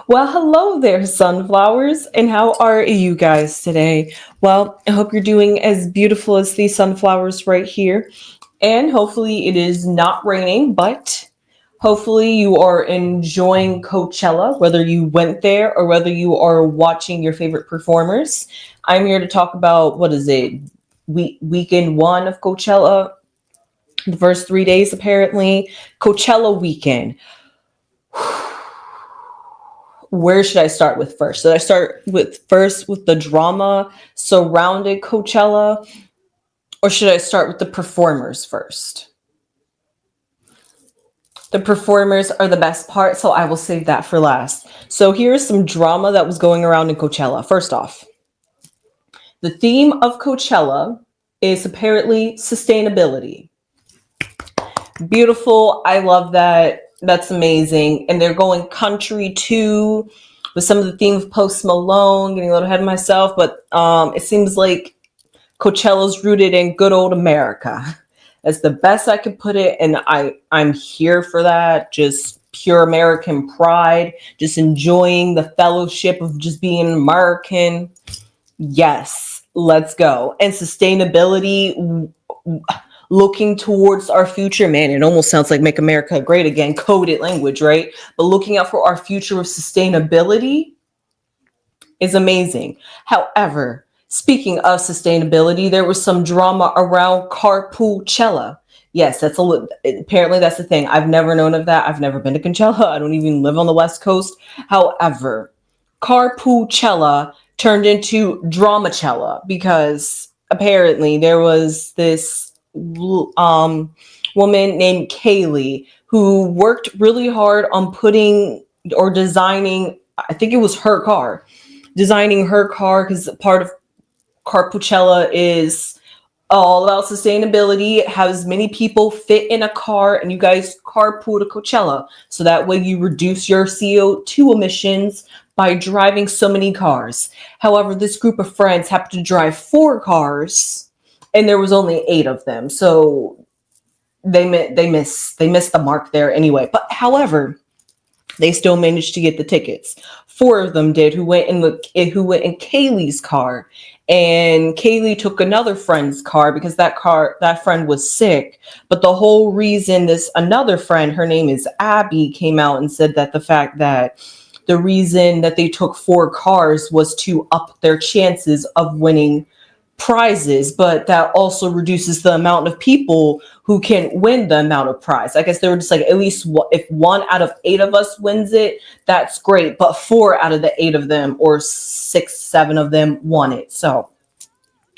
Well, hello there, sunflowers, and how are you guys today? Well, I hope you're doing as beautiful as these sunflowers right here, and hopefully it is not raining, but hopefully you are enjoying Coachella, whether you went there or whether you are watching your favorite performers. I'm here to talk about what is it, weekend one of Coachella, the first 3 days apparently, Coachella weekend. Where should I start with first? Should I start with first with the drama surrounding Coachella, or should I start with the performers first? The performers are the best part, so I will save that for last. So here's some drama that was going around in Coachella. First off, the theme of Coachella is apparently sustainability. Beautiful. I love that. That's amazing. And they're going country too, with some of the theme of Post Malone, getting a little ahead of myself, but it seems like Coachella's rooted in good old America. That's the best I could put it, and I'm here for that. Just pure American pride, just enjoying the fellowship of just being American. Yes, let's go. And sustainability, looking towards our future, man, it almost sounds like Make America Great Again, coded language, right? But looking out for our future with sustainability is amazing. However, speaking of sustainability, there was some drama around Carpoolchella. Yes, apparently that's the thing. I've never known of that. I've never been to Coachella. I don't even live on the West Coast. However, Carpoolchella turned into Dramachella because apparently there was this woman named Kaylee who worked really hard on putting or designing, I think it was her car, designing her car, because part of Carpoolchella is all about sustainability. It has many people fit in a car and you guys carpool to Coachella. So that way you reduce your CO2 emissions by driving so many cars. However, this group of friends happened to drive 4 cars and there was only 8 of them. So they missed the mark there anyway. But however, they still managed to get the tickets. 4 of them did, who went in Kaylee's car, and Kaylee took another friend's car because that friend was sick. But the whole reason this another friend, her name is Abby, came out and said that the reason that they took 4 cars was to up their chances of winning prizes, but that also reduces the amount of people who can win the amount of prize. I guess they were just like, at least if 1 out of 8 of us wins it, that's great. But 4 out of the 8 of them, or 6, 7 of them, won it. So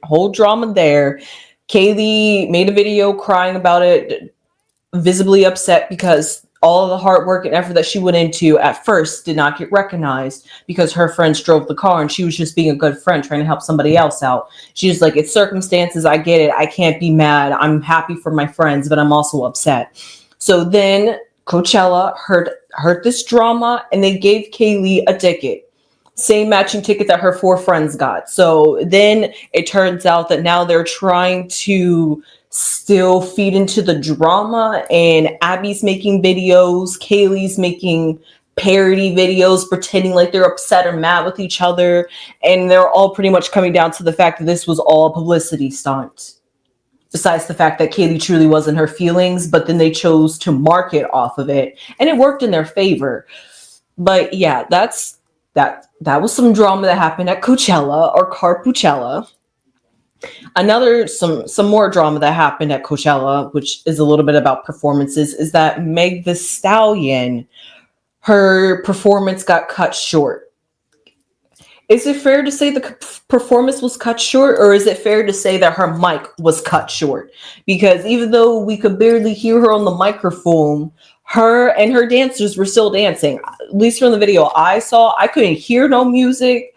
whole drama there. Kaylee made a video crying about it, visibly upset because all of the hard work and effort that she went into at first did not get recognized because her friends drove the car and she was just being a good friend trying to help somebody else out. She's like, it's circumstances. I get it. I can't be mad. I'm happy for my friends, but I'm also upset. So then Coachella heard this drama and they gave Kaylee a ticket. Same matching ticket that her 4 friends got. So then it turns out that now they're trying to still feed into the drama, and Abby's making videos, Kaylee's making parody videos, pretending like they're upset or mad with each other, and they're all pretty much coming down to the fact that this was all a publicity stunt. Besides the fact that Kaylee truly wasn't her feelings, but then they chose to market off of it, and it worked in their favor. But yeah, that was some drama that happened at Coachella, or Carpoolchella. Some more drama that happened at Coachella, which is a little bit about performances, is that Meg the Stallion, her performance got cut short. Is it fair to say the performance was cut short, or is it fair to say that her mic was cut short? Because even though we could barely hear her on the microphone, her and her dancers were still dancing. At least from the video I saw, I couldn't hear no music.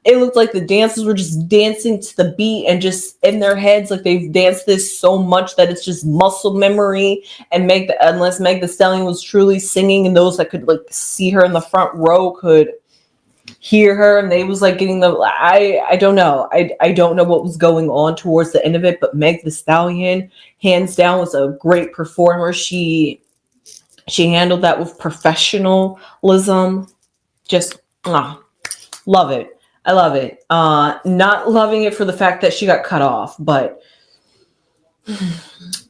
It looked like the dancers were just dancing to the beat and just in their heads, like they've danced this so much that it's just muscle memory. And unless Meg the Stallion was truly singing, and those that could like see her in the front row could hear her, and they was like getting I don't know. I don't know what was going on towards the end of it, but Meg the Stallion, hands down, was a great performer. She handled that with professionalism. Just love it. I love it. Not loving it for the fact that she got cut off, but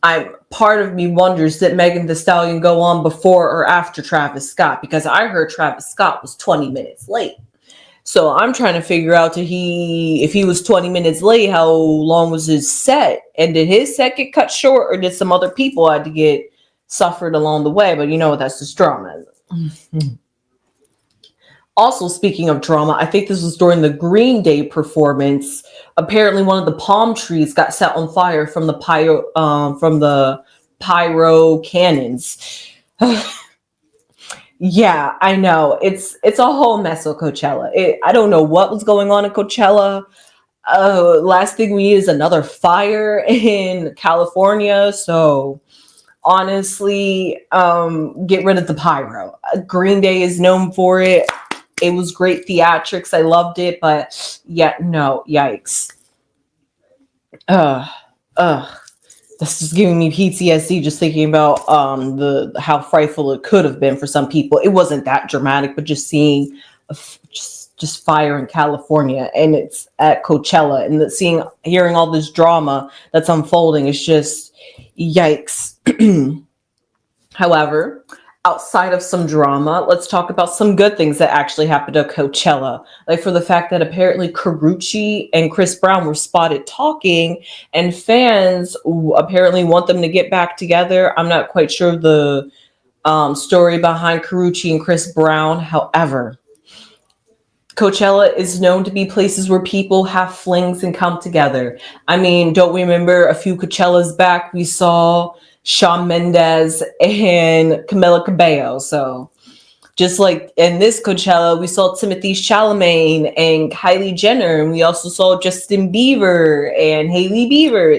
I part of me wonders, did Megan Thee Stallion go on before or after Travis Scott? Because I heard Travis Scott was 20 minutes late. So I'm trying to figure out if he was 20 minutes late, how long was his set? And did his set get cut short, or did some other people had to get suffered along the way? But you know what, that's just drama. Also, speaking of drama, I think this was during the Green Day performance. Apparently, one of the palm trees got set on fire from the pyro cannons. Yeah, I know. It's a whole mess with Coachella. I don't know what was going on in Coachella. Last thing we need is another fire in California. So honestly, get rid of the pyro. Green Day is known for it. It was great theatrics. I loved it, but yeah, no, yikes. Ugh, ugh. This is giving me PTSD just thinking about the how frightful it could have been for some people. It wasn't that dramatic, but just seeing just fire in California, and it's at Coachella, and hearing all this drama that's unfolding is just yikes. However, outside of some drama, let's talk about some good things that actually happened at Coachella. Like for the fact that apparently Karrueche and Chris Brown were spotted talking, and fans apparently want them to get back together. I'm not quite sure the story behind Karrueche and Chris Brown. However, Coachella is known to be places where people have flings and come together. I mean, don't we remember a few Coachellas back, we saw Shawn Mendes and Camila Cabello. So just like in this Coachella, we saw Timothy Chalamet and Kylie Jenner, and we also saw Justin Bieber and Hailey Bieber.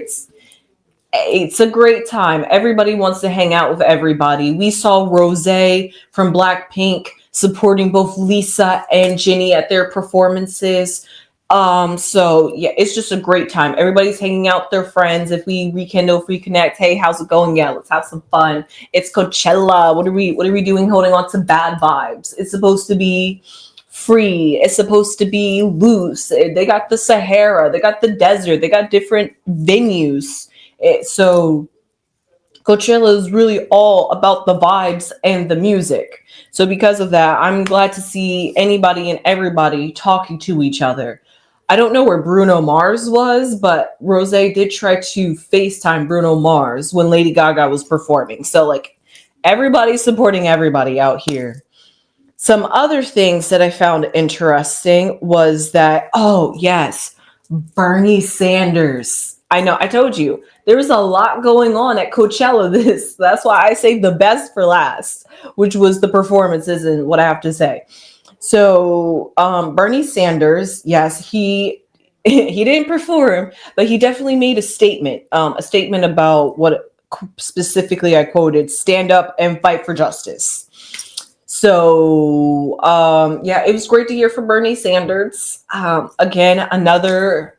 It's a great time. Everybody wants to hang out with everybody. We saw Rosé from Blackpink supporting both Lisa and Jennie at their performances. So yeah, it's just a great time. Everybody's hanging out with their friends. If we rekindle, if we connect, hey, how's it going? Yeah, let's have some fun. It's Coachella. What are we doing holding on to bad vibes? It's supposed to be free. It's supposed to be loose. They got the Sahara, they got the desert, they got different venues. So Coachella is really all about the vibes and the music. So because of that, I'm glad to see anybody and everybody talking to each other. I don't know where Bruno Mars was, but Rosé did try to FaceTime Bruno Mars when Lady Gaga was performing. So like everybody's supporting everybody out here. Some other things that I found interesting was that, oh yes, Bernie Sanders. I know, I told you, there was a lot going on at Coachella. That's why I saved the best for last, which was the performances and what I have to say. So Bernie Sanders, yes, he didn't perform, but he definitely made a statement about what specifically I quoted: stand up and fight for justice. So yeah, it was great to hear from Bernie Sanders. Again, another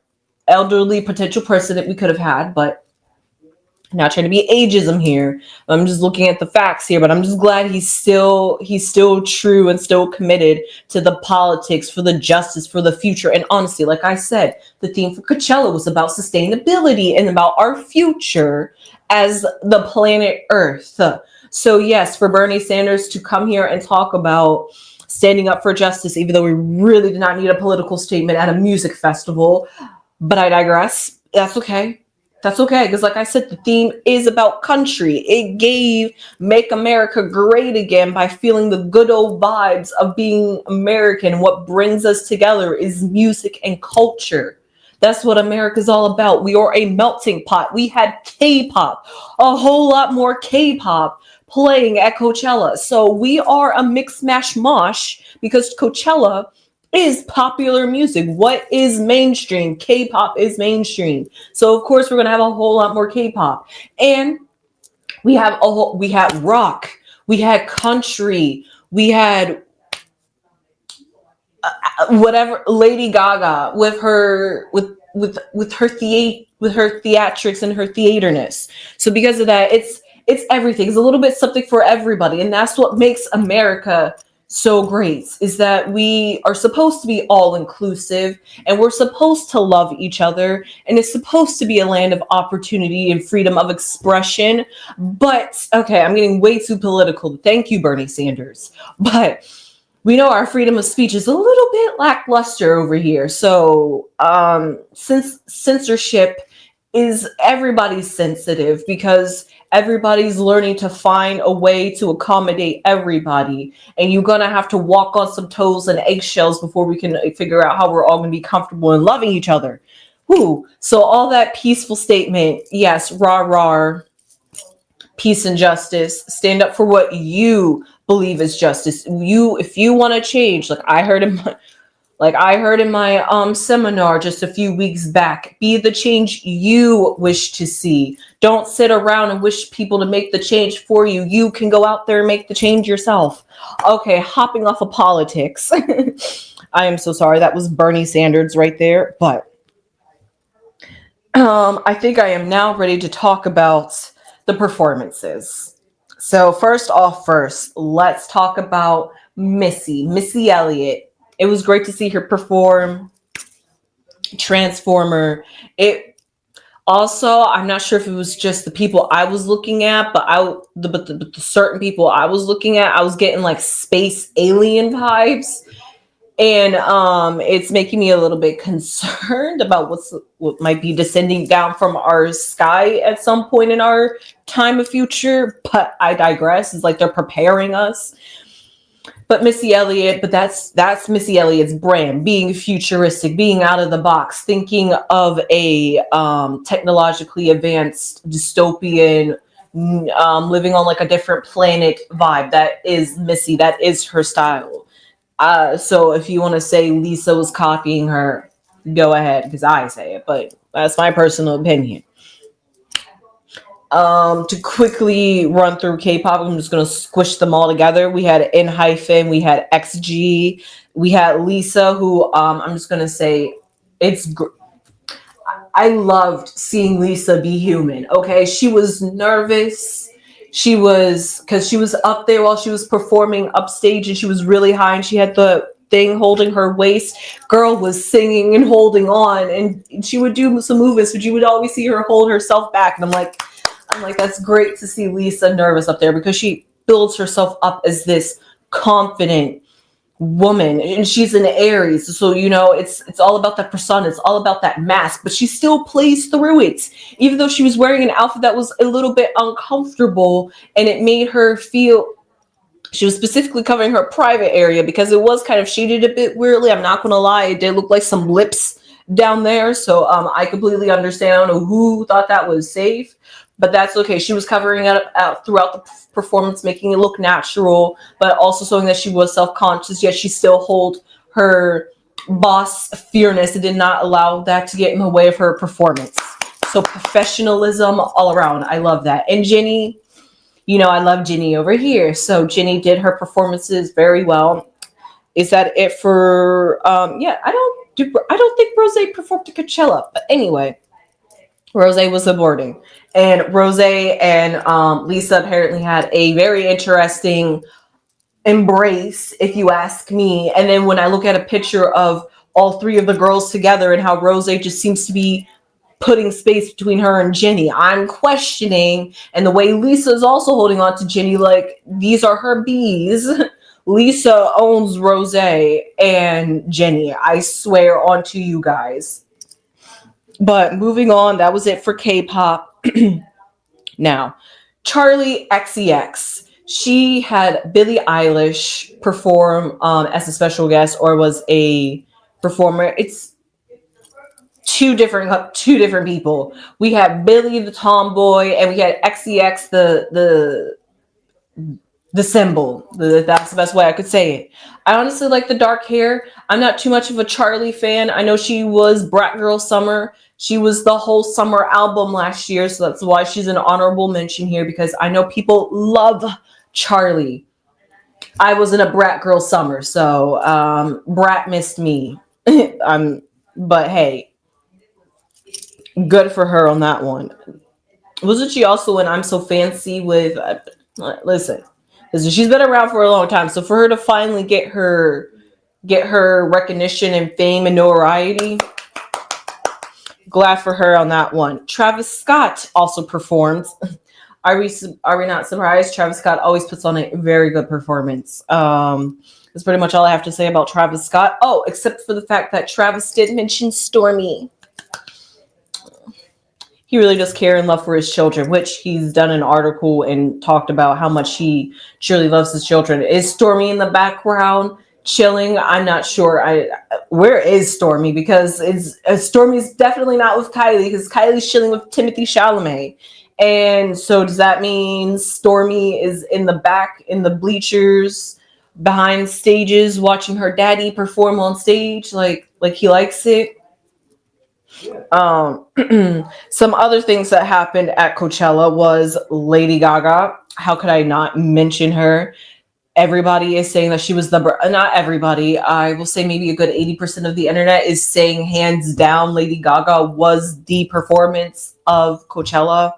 elderly potential president we could have had, but not trying to be ageism here. I'm just looking at the facts here, but I'm just glad he's still true and still committed to the politics, for the justice, for the future. And honestly, like I said, the theme for Coachella was about sustainability and about our future as the planet Earth. So yes, for Bernie Sanders to come here and talk about standing up for justice, even though we really did not need a political statement at a music festival, but I digress. That's okay. That's okay. Because like I said, the theme is about country. It gave Make America Great Again by feeling the good old vibes of being American. What brings us together is music and culture. That's what America's all about. We are a melting pot. We had K-pop, a whole lot more K-pop playing at Coachella. So we are a mix mash mosh because Coachella is popular music. What is mainstream? K-pop is mainstream. So of course we're gonna have a whole lot more K-pop, and we had rock, we had country, we had whatever, Lady Gaga with her theatrics and her theaterness. So because of that, it's everything. It's a little bit something for everybody, and that's what makes America so great is that we are supposed to be all inclusive, and we're supposed to love each other, and it's supposed to be a land of opportunity and freedom of expression. But okay, I'm getting way too political. Thank you, Bernie Sanders. But we know our freedom of speech is a little bit lackluster over here. So, since censorship is everybody's sensitive because everybody's learning to find a way to accommodate everybody, and you're gonna have to walk on some toes and eggshells before we can figure out how we're all gonna be comfortable in loving each other. Whoo! So all that peaceful statement, yes, rah rah, peace and justice. Stand up for what you believe is justice. If you want to change, like I heard in my seminar just a few weeks back, be the change you wish to see. Don't sit around and wish people to make the change for you. You can go out there and make the change yourself. Okay, hopping off of politics. I am so sorry. That was Bernie Sanders right there. But I think I am now ready to talk about the performances. So first, let's talk about Missy Elliott. It was great to see her perform Transformer. It also, I'm not sure if it was just the people I was looking at, but the certain people I was looking at, I was getting like space alien vibes, and it's making me a little bit concerned about what might be descending down from our sky at some point in our time of future. But I digress. It's like they're preparing us. But Missy Elliott, but that's Missy Elliott's brand, being futuristic, being out of the box, thinking of a technologically advanced dystopian, living on like a different planet vibe. That is Missy. That is her style. So if you want to say Lisa was copying her, go ahead, because I say it, but that's my personal opinion. To quickly run through K-pop, I'm just gonna squish them all together. We had N hyphen, we had XG, we had Lisa, who I'm just gonna say I loved seeing Lisa be human. Okay, she was nervous. Because she was up there while she was performing upstage, and she was really high, and she had the thing holding her waist. Girl was singing and holding on, and she would do some movements, but you would always see her hold herself back. And I'm like, that's great to see Lisa nervous up there because she builds herself up as this confident woman, and she's an Aries, so it's all about that persona, it's all about that mask, but she still plays through it, even though she was wearing an outfit that was a little bit uncomfortable, and it made her feel she was specifically covering her private area because it was kind of shaded a bit weirdly. I'm not gonna lie, it did look like some lips down there, so I completely understand. I don't know who thought that was safe, but that's okay. She was covering it out throughout the performance, making it look natural, but also showing that she was self-conscious, yet she still hold her boss fearness and did not allow that to get in the way of her performance. So professionalism all around. I love that. And Jenny, I love Jenny over here. So Jenny did her performances very well. Is that it for yeah, I don't think Rose performed at Coachella, but anyway, Rose was aborting. And Rose and Lisa apparently had a very interesting embrace, if you ask me. And then when I look at a picture of all three of the girls together and how Rose just seems to be putting space between her and Jenny, I'm questioning. And the way Lisa is also holding on to Jenny, like these are her bees. Lisa owns Rose and Jenny. I swear onto you guys. But moving on, that was it for K-pop. Now, Charlie XCX. She had Billie Eilish perform as a special guest, or was a performer. It's two different people. We had Billie the tomboy, and we had XCX the symbol. That's the best way I could say it. I honestly like the dark hair. I'm not too much of a Charlie fan. I know she was Brat Girl Summer. She was the whole summer album last year, so that's why she's an honorable mention here, because I know people love Charlie. I was in a Brat Girl Summer, so Brat missed me. But hey, good for her on that one. Wasn't she also in I'm So Fancy with? Listen, because she's been around for a long time. So for her to finally get her recognition and fame and notoriety, glad for her on that one. Travis Scott also performed. Are we not surprised? Travis Scott always puts on a very good performance. That's pretty much all I have to say about Travis Scott. Oh, except for the fact that Travis did mention Stormy. He really does care and love for his children, which he's done an article and talked about how much he truly loves his children. Is Stormy in the background chilling? I'm not sure. Where is Stormy? Because Stormy's definitely not with Kylie, because Kylie's chilling with Timothy Chalamet. And so does that mean Stormy is in the back, in the bleachers, behind stages, watching her daddy perform on stage, like he likes it? Some other things that happened at Coachella was Lady Gaga. How could I not mention her? Everybody is saying that she was not everybody. I will say maybe a good 80% of the internet is saying hands down Lady Gaga was the performance of Coachella.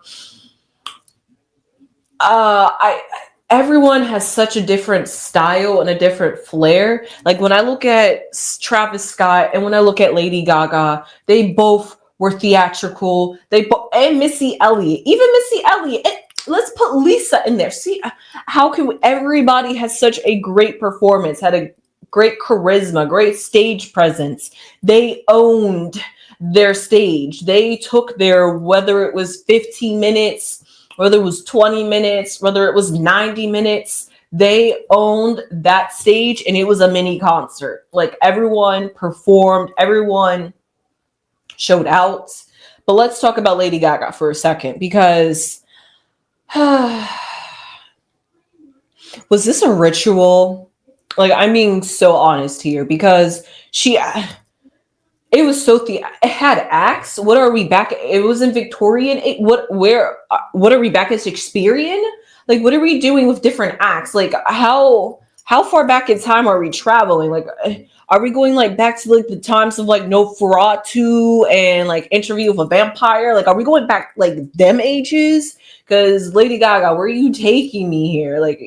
Everyone has such a different style and a different flair. Like when I look at Travis Scott and when I look at Lady Gaga, they both were theatrical. And Missy Elliott, even Missy Elliott. Let's put Lisa in there. See how can everybody has such a great performance, had a great charisma, great stage presence. They owned their stage. They took whether it was 15 minutes, whether it was 20 minutes, whether it was 90 minutes, they owned that stage and it was a mini concert. Like everyone performed, everyone showed out. But let's talk about Lady Gaga for a second, because was this a ritual? Like, I'm being so honest here, because it was so it had acts. What are we back? It was in Victorian. What are we back at Shakespearean? Like, what are we doing with different acts? Like, how far back in time are we traveling? Like, are we going like back to like the times of like Nosferatu and like Interview with a Vampire? Like, are we going back like them ages? Because Lady Gaga, where are you taking me here? Like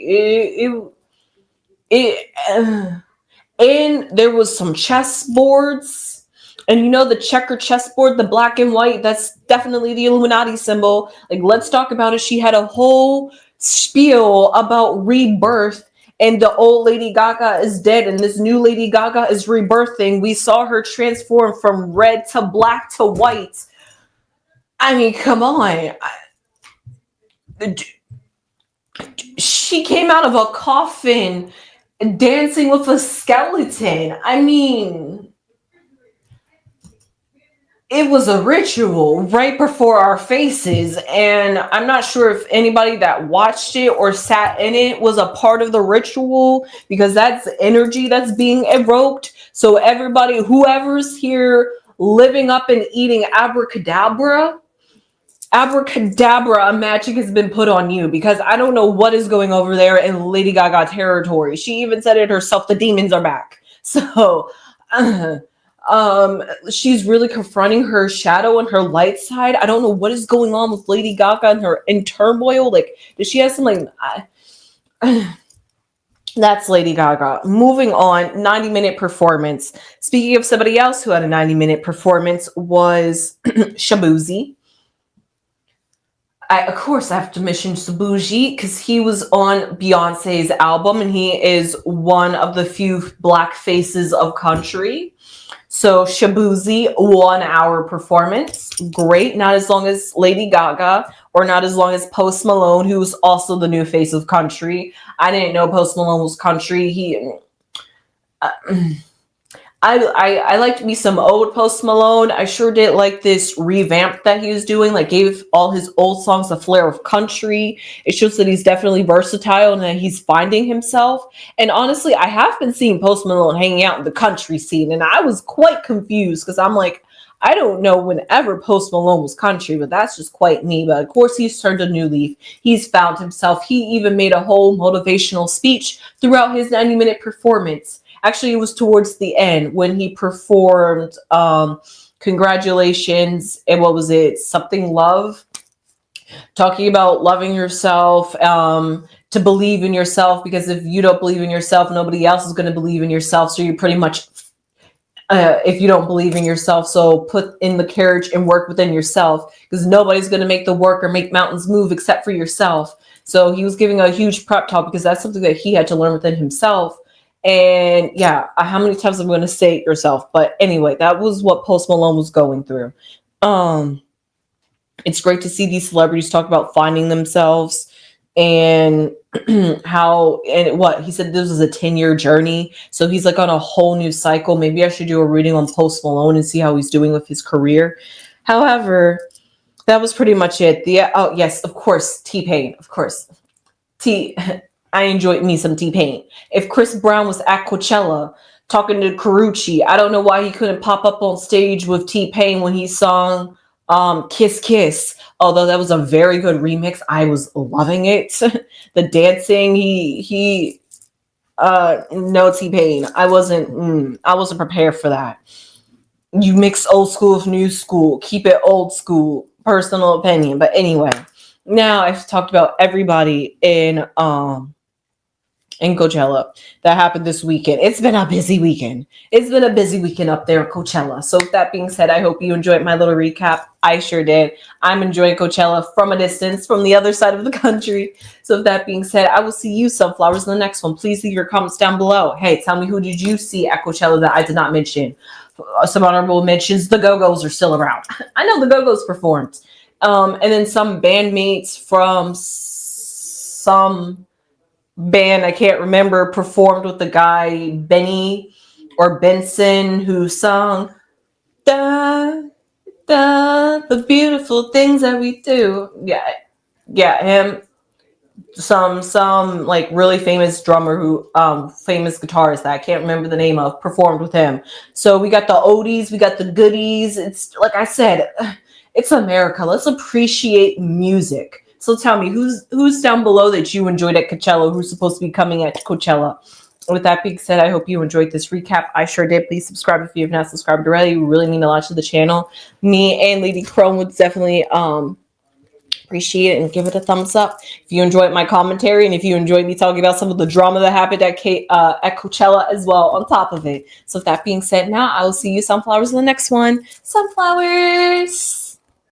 and there was some chessboards. And the checker chessboard, the black and white, that's definitely the Illuminati symbol. Like, let's talk about it. She had a whole spiel about rebirth, and the old Lady Gaga is dead, and this new Lady Gaga is rebirthing. We saw her transform from red to black to white. I mean, come on. She came out of a coffin dancing with a skeleton. I mean, it was a ritual right before our faces, and I'm not sure if anybody that watched it or sat in it was a part of the ritual, because that's energy that's being evoked. So everybody, whoever's here living up and eating abracadabra, magic has been put on you, because I don't know what is going over there in Lady Gaga territory. She even said it herself, the demons are back. So she's really confronting her shadow and her light side. I don't know what is going on with Lady Gaga and her in turmoil. Like, does she have some like that's Lady Gaga. Moving on, 90-minute performance. Speaking of somebody else who had a 90-minute performance was Shabuzi. Of course, I have to mention Shabuzi because he was on Beyonce's album, and he is one of the few black faces of country. So Shabuzi, 1 hour performance. Great. Not as long as Lady Gaga, or not as long as Post Malone, who's also the new face of country. I didn't know Post Malone was country. I liked me some old Post Malone. I sure did like this revamp that he was doing, like gave all his old songs a flair of country. It shows that he's definitely versatile and that he's finding himself. And honestly, I have been seeing Post Malone hanging out in the country scene, and I was quite confused because I'm like, I don't know whenever Post Malone was country, but that's just quite me. But of course, he's turned a new leaf. He's found himself. He even made a whole motivational speech throughout his 90-minute performance. Actually, it was towards the end when he performed Congratulations, and what was it? Something Love. Talking about loving yourself, to believe in yourself, because if you don't believe in yourself, nobody else is going to believe in yourself. So you're pretty much, if you don't believe in yourself, so put in the courage and work within yourself, because nobody's going to make the work or make mountains move except for yourself. So he was giving a huge prep talk, because that's something that he had to learn within himself. And yeah, how many times I'm going to say it yourself? But anyway, that was what Post Malone was going through. It's great to see these celebrities talk about finding themselves, and how, and what he said, this was a 10-year journey. So he's like on a whole new cycle. Maybe I should do a reading on Post Malone and see how he's doing with his career. However, that was pretty much it. Oh yes, of course, T-Pain, of course. I enjoyed me some T-Pain. If Chris Brown was at Coachella talking to Karuchi, I don't know why he couldn't pop up on stage with T-Pain when he sung Kiss Kiss. Although that was a very good remix. I was loving it. The dancing, no, T-Pain. I wasn't prepared for that. You mix old school with new school. Keep it old school. Personal opinion. But anyway, now I've talked about everybody in Coachella that happened this weekend. It's been a busy weekend. It's been a busy weekend up there at Coachella. So with that being said, I hope you enjoyed my little recap. I sure did. I'm enjoying Coachella from a distance, from the other side of the country. So with that being said, I will see you, Sunflowers, in the next one. Please leave your comments down below. Hey, tell me, who did you see at Coachella that I did not mention? Some honorable mentions. The Go-Go's are still around. I know the Go-Go's performed. And then some bandmates from some band I can't remember performed with the guy Benny or Benson, who sung the beautiful things that we do. Yeah, him. Some like really famous drummer who famous guitarist that I can't remember the name of performed with him. So we got the oldies, we got the goodies. It's like I said, it's America. Let's appreciate music. So tell me, who's down below that you enjoyed at Coachella, who's supposed to be coming at Coachella? With that being said, I hope you enjoyed this recap. I sure did. Please subscribe if you have not subscribed already. You really mean a lot to the channel. Me and Lady Crone would definitely appreciate it and give it a thumbs up if you enjoyed my commentary, and if you enjoyed me talking about some of the drama that happened at Coachella as well on top of it. So with that being said, now I will see you, Sunflowers, in the next one. Sunflowers!